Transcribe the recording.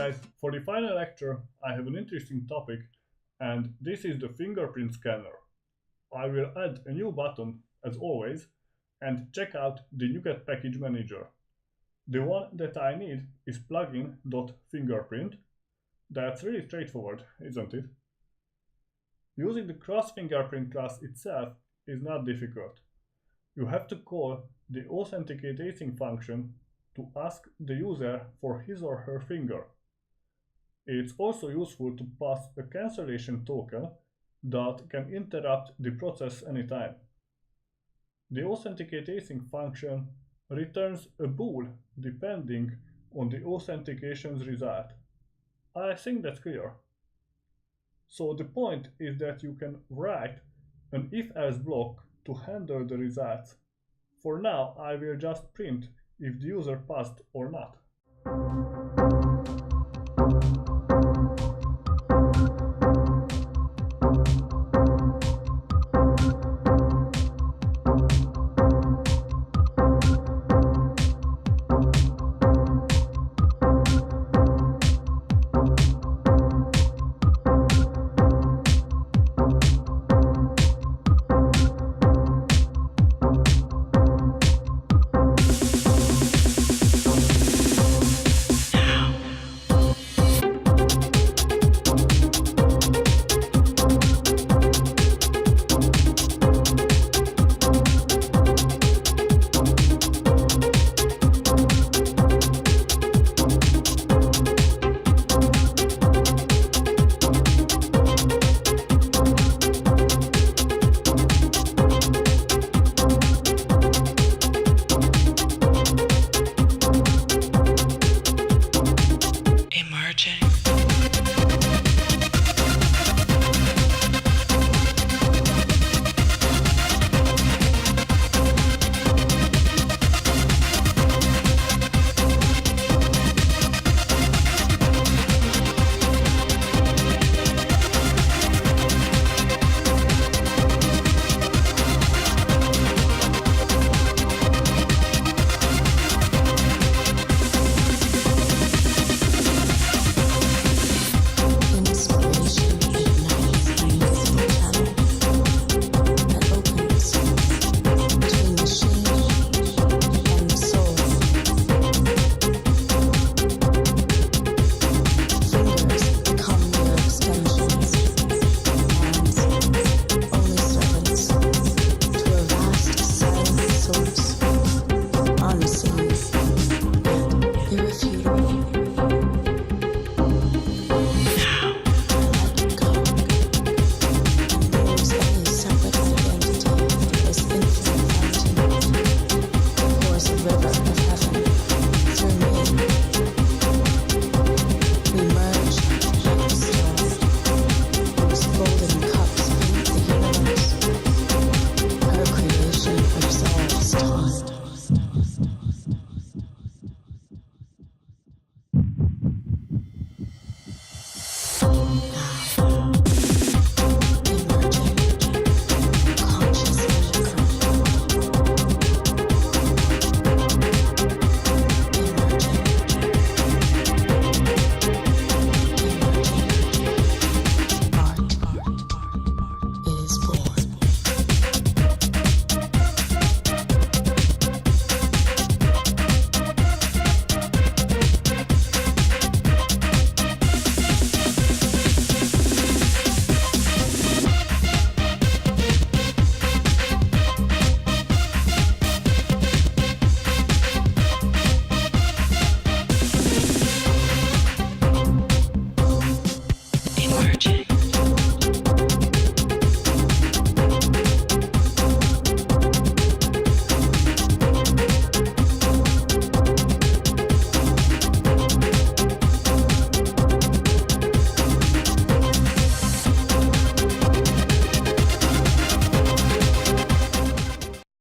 guys, for the final lecture I have an interesting topic, and this is the fingerprint scanner. I will add a new button as always and check out the NuGet package manager. The one that I need is plugin.fingerprint. That's really straightforward, isn't it? Using the cross-fingerprint class itself is not difficult. You have to call the authenticating function to ask the user for his or her finger. It's also useful to pass a cancellation token that can interrupt the process anytime. The authenticating function returns a bool depending on the authentication's result. I think that's clear. So the point is that you can write an if-else block to handle the results. For now, I will just print if the user passed or not.